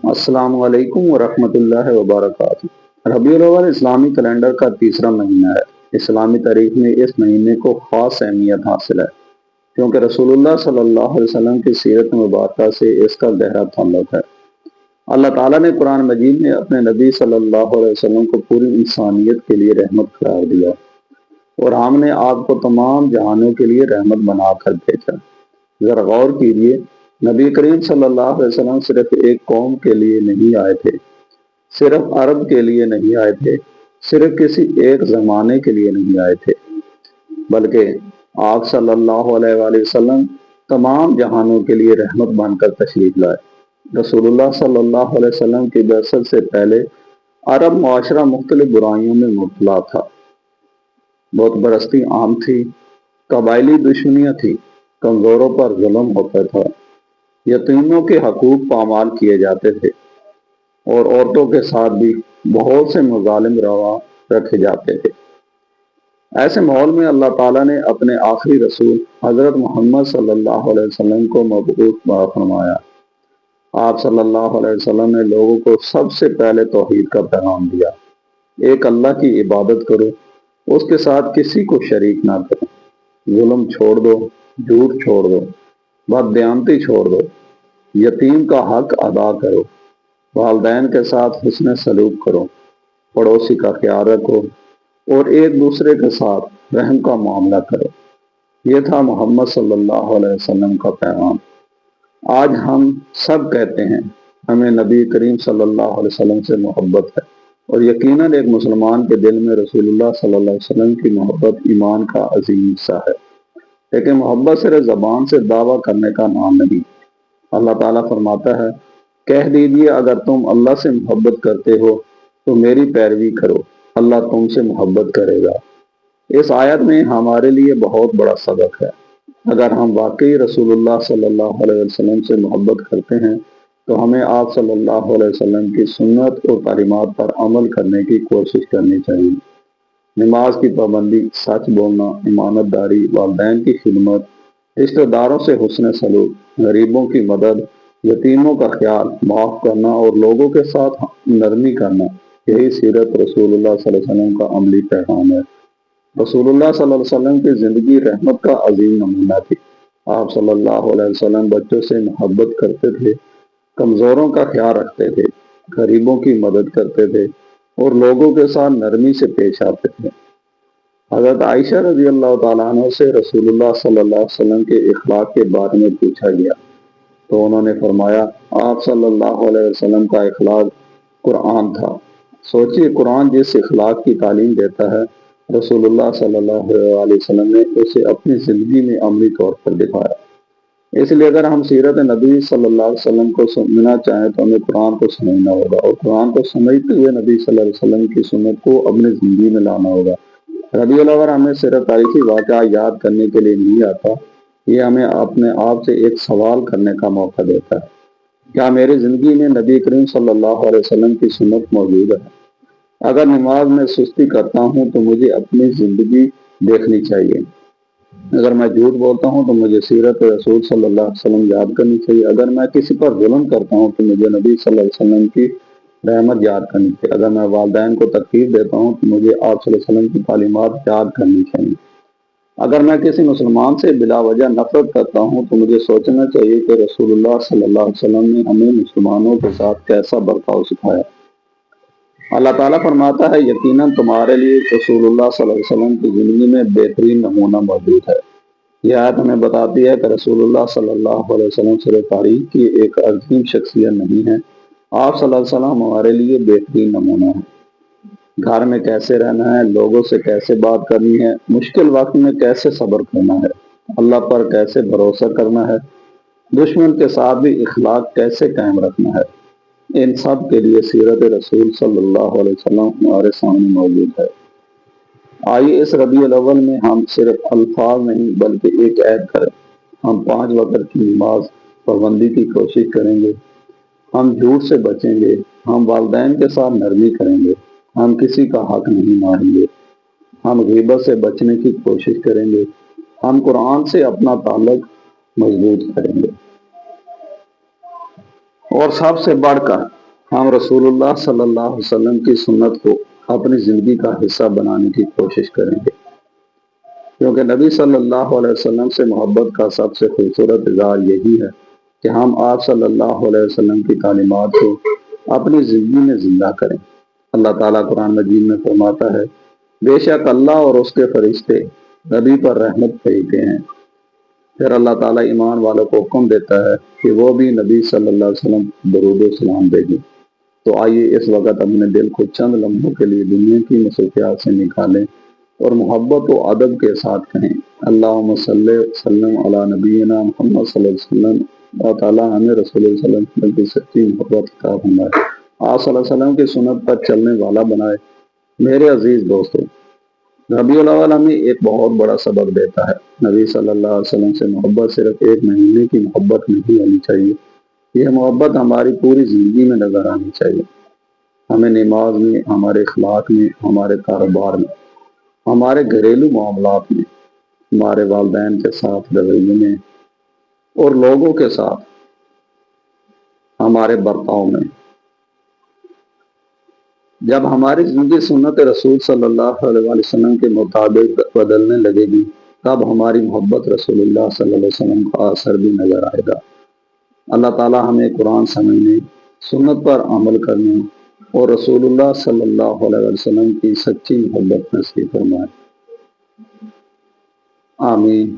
السلام علیکم ورحمۃ اللہ وبرکاتہ۔ ربیع الاول اسلامی کیلنڈر کا تیسرا مہینہ ہے۔ اسلامی تاریخ میں اس مہینے کو خاص اہمیت حاصل ہے کیونکہ رسول اللہ صلی اللہ علیہ وسلم کی سیرت مبارکہ سے اس کا گہرا تعلق ہے۔ اللہ تعالیٰ نے قرآن مجید میں اپنے نبی صلی اللہ علیہ وسلم کو پوری انسانیت کے لیے رحمت قرار دیا اور ہم نے آپ کو تمام جہانوں کے لیے رحمت بنا کر بھیجا۔ ذرا غور کیجیے، نبی کریم صلی اللہ علیہ وسلم صرف ایک قوم کے لیے نہیں آئے تھے، صرف عرب کے لیے نہیں آئے تھے، صرف کسی ایک زمانے کے لیے نہیں آئے تھے، بلکہ آپ صلی اللہ علیہ وآلہ وسلم تمام جہانوں کے لیے رحمت بن کر تشریف لائے۔ رسول اللہ صلی اللہ علیہ وسلم کی بعثت سے پہلے عرب معاشرہ مختلف برائیوں میں مبتلا تھا۔ بت پرستی عام تھی، قبائلی دشمنیاں تھی، کمزوروں پر ظلم ہوتا تھا، یتیموں کے حقوق پامال کیے جاتے تھے اور عورتوں کے ساتھ بھی بہت سے مظالم روا رکھے جاتے تھے۔ ایسے ماحول میں اللہ تعالیٰ نے اپنے آخری رسول حضرت محمد صلی اللہ علیہ وسلم کو مبعوث فرمایا۔ آپ صلی اللہ علیہ وسلم نے لوگوں کو سب سے پہلے توحید کا پیغام دیا۔ ایک اللہ کی عبادت کرو، اس کے ساتھ کسی کو شریک نہ کرو، ظلم چھوڑ دو، جھوٹ چھوڑ دو، بددیانتی چھوڑ دو، یتیم کا حق ادا کرو، والدین کے ساتھ حسن سلوک کرو، پڑوسی کا خیال رکھو اور ایک دوسرے کے ساتھ رحم کا معاملہ کرو۔ یہ تھا محمد صلی اللہ علیہ وسلم کا پیغام۔ آج ہم سب کہتے ہیں ہمیں نبی کریم صلی اللہ علیہ وسلم سے محبت ہے، اور یقیناً ایک مسلمان کے دل میں رسول اللہ صلی اللہ علیہ وسلم کی محبت ایمان کا عظیم حصہ ہے، لیکن محبت صرف زبان سے دعویٰ کرنے کا نام نہیں۔ اللہ تعالیٰ فرماتا ہے، کہہ دیجیے اگر تم اللہ سے محبت کرتے ہو تو میری پیروی کرو، اللہ تم سے محبت کرے گا۔ اس آیت میں ہمارے لیے بہت بڑا سبق ہے۔ اگر ہم واقعی رسول اللہ صلی اللہ علیہ وسلم سے محبت کرتے ہیں تو ہمیں آپ صلی اللہ علیہ وسلم کی سنت اور تعلیمات پر عمل کرنے کی کوشش کرنی چاہیے۔ نماز کی پابندی، سچ بولنا، امانت داری، والدین کی خدمت، رشتہ داروں سے حسن سلوک، غریبوں کی مدد، یتیموں کا خیال، معاف کرنا اور لوگوں کے ساتھ نرمی کرنا، یہی سیرت رسول اللہ صلی اللہ علیہ وسلم کا عملی پیغام ہے۔ رسول اللہ صلی اللہ علیہ وسلم کی زندگی رحمت کا عظیم نمونہ تھی۔ آپ صلی اللہ علیہ وسلم بچوں سے محبت کرتے تھے، کمزوروں کا خیال رکھتے تھے، غریبوں کی مدد کرتے تھے اور لوگوں کے ساتھ نرمی سے پیش آتے تھے۔ حضرت عائشہ رضی اللہ تعالیٰ عنہ سے رسول اللہ صلی اللہ علیہ وسلم کے اخلاق کے بارے میں پوچھا گیا تو انہوں نے فرمایا، آپ صلی اللہ علیہ وسلم کا اخلاق قرآن تھا۔ سوچئے، قرآن جس اخلاق کی تعلیم دیتا ہے، رسول اللہ صلی اللہ علیہ وسلم نے اسے اپنی زندگی میں عملی طور پر دکھایا۔ اس لیے اگر ہم سیرت نبی صلی اللہ علیہ وسلم کو سمجھنا چاہیں تو ہمیں قرآن کو سمجھنا ہوگا، اور قرآن کو سمجھتے ہوئے نبی صلی اللہ علیہ وسلم کی سنت کو اپنی زندگی میں لانا ہوگا۔ ربیع الاول ہمیں صرف تاریخی واقعہ یاد کرنے کے لیے نہیں آتا، یہ ہمیں اپنے آپ سے ایک سوال کرنے کا موقع دیتا ہے، کیا میری زندگی میں نبی کریم صلی اللہ علیہ وسلم کی سنت موجود ہے؟ اگر نماز میں سستی کرتا ہوں تو مجھے اپنی زندگی دیکھنی چاہیے۔ اگر میں جھوٹ بولتا ہوں تو مجھے سیرت رسول صلی اللہ علیہ وسلم یاد کرنی چاہیے۔ اگر میں کسی پر ظلم کرتا ہوں تو مجھے نبی صلی اللہ علیہ وسلم کی رحمت یاد کرنی چاہیے۔ اگر میں والدین کو تکلیف دیتا ہوں تو مجھے آپ صلی اللہ علیہ وسلم کی تعلیمات یاد کرنی چاہیے۔ اگر میں کسی مسلمان سے بلا وجہ نفرت کرتا ہوں تو مجھے سوچنا چاہیے کہ رسول اللہ صلی اللہ علیہ وسلم نے ہمیں مسلمانوں کے ساتھ کیسا برتاؤ سکھایا۔ اللہ تعالیٰ فرماتا ہے، یقیناً تمہارے لیے رسول اللہ صلی اللہ علیہ وسلم کی زندگی میں بہترین نمونہ موجود ہے۔ یہ آیت ہمیں بتاتی ہے کہ رسول اللہ صلی اللہ علیہ وسلم صرف تاریخ کی ایک عظیم شخصیت نہیں ہے، آپ صلی اللہ علیہ وسلم ہمارے لیے بہترین نمونہ ہے۔ گھر میں کیسے رہنا ہے، لوگوں سے کیسے بات کرنی ہے، مشکل وقت میں کیسے صبر کرنا ہے، اللہ پر کیسے بھروسہ کرنا ہے، دشمن کے ساتھ بھی اخلاق کیسے قائم رکھنا ہے، ان سب کے لیے سیرت رسول صلی اللہ علیہ وسلم ہمارے سامنے موجود ہے۔ آئیے اس ربیع الاول میں ہم صرف الفاظ نہیں بلکہ ایک عہد کریں۔ ہم 5 وقت کی نماز پابندی کی کوشش کریں گے، ہم جھوٹ سے بچیں گے، ہم والدین کے ساتھ نرمی کریں گے، ہم کسی کا حق نہیں ماریں گے، ہم غیبت سے بچنے کی کوشش کریں گے، ہم قرآن سے اپنا تعلق مضبوط کریں گے۔ اور سب سے بڑھ کر ہم رسول اللہ صلی اللہ علیہ وسلم کی سنت کو اپنی زندگی کا حصہ بنانے کی کوشش کریں گے، کیونکہ نبی صلی اللہ علیہ وسلم سے محبت کا سب سے خوبصورت اظہار یہی ہے کہ ہم آپ صلی اللہ علیہ وسلم کی تعلیمات کو اپنی زندگی میں زندہ کریں۔ اللہ تعالیٰ قرآن مجید میں فرماتا ہے، بے شک اللہ اور اس کے فرشتے نبی پر رحمت بھیجتے ہیں۔ پھر اللہ تعالیٰ ایمان والوں کو حکم دیتا ہے کہ وہ بھی نبی صلی اللہ علیہ وسلم درود و سلام بھیجیں۔ تو آئیے اس وقت اپنے دل کو چند لمحوں کے لیے دنیا کی مصروفیات سے نکالیں اور محبت و ادب کے ساتھ کہیں، اللہم صلی وسلم علی نبینا محمد صلی اللہ علیہ وسلم۔ اللہ تعالیٰ ہمیں رسول اللہ صلی اللہ علیہ وسلم کی سچی محبت عطا فرمائے، آپ صلی اللہ علیہ وسلم کی سنت پر چلنے والا بنائے۔ میرے عزیز دوستو، ربیع الاول ہمیں ایک بہت بڑا سبق دیتا ہے۔ نبی صلی اللہ علیہ وسلم سے محبت صرف ایک مہینے کی محبت نہیں ہونی چاہیے، یہ محبت ہماری پوری زندگی میں نظر آنی چاہیے۔ ہمیں نماز میں، ہمارے اخلاق میں، ہمارے کاروبار میں، ہمارے گھریلو معاملات میں، ہمارے والدین کے ساتھ رویے میں اور لوگوں کے ساتھ ہمارے برتاؤ میں، جب ہماری زندگی سنت رسول صلی اللہ علیہ وسلم کے مطابق بدلنے لگے گی، تب ہماری محبت رسول اللہ صلی اللہ علیہ وسلم کا اثر بھی نظر آئے گا۔ اللہ تعالیٰ ہمیں قرآن سمجھنے، سنت پر عمل کرنے اور رسول اللہ صلی اللہ علیہ وسلم کی سچی محبت نصیب فرمائے، آمین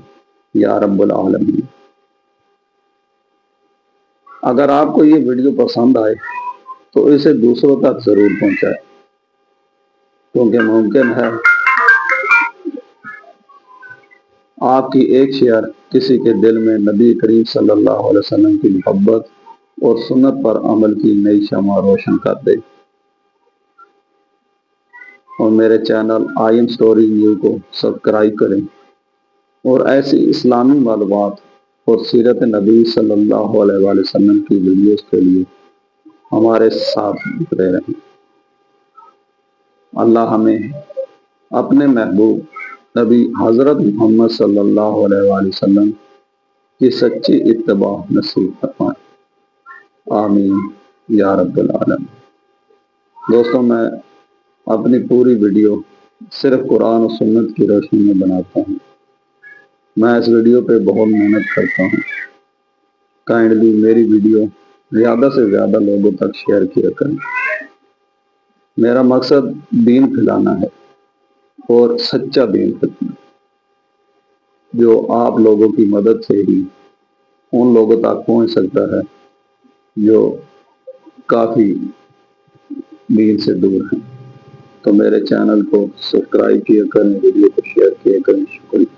یا رب العالمین۔ اگر آپ کو یہ ویڈیو پسند آئے تو اسے دوسروں تک ضرور پہنچائے، کیونکہ ممکن ہے آپ کی ایک شیئر کسی کے دل میں نبی کریم صلی اللہ علیہ وسلم کی محبت اور سنت پر عمل کی نئی شمع روشن کر دے۔ اور میرے چینل آئیم سٹوری نیو کو سبسکرائب کریں اور ایسی اسلامی معلومات اور سیرت نبی صلی اللہ علیہ وسلم کی ویڈیوز کے لیے ہمارے ساتھ جڑے رہیں۔ اللہ ہمیں اپنے محبوب نبی حضرت محمد صلی اللہ علیہ وسلم کی سچی اتباع نصیب فرمائے، آمین یا رب العالمین۔ دوستوں، میں اپنی پوری ویڈیو صرف قرآن و سنت کی روشنی میں بناتا ہوں۔ میں اس ویڈیو پہ بہت محنت کرتا ہوں۔ کائنڈلی میری ویڈیو زیادہ سے زیادہ لوگوں تک شیئر کیا کریں۔ میرا مقصد دین پھیلانا ہے، اور سچا دین پھیلانا، جو آپ لوگوں کی مدد سے ہی ان لوگوں تک پہنچ سکتا ہے جو کافی دین سے دور ہیں۔ تو میرے چینل کو سبسکرائب کیا کریں، ویڈیو کو شیئر کیا کریں۔ شکریہ۔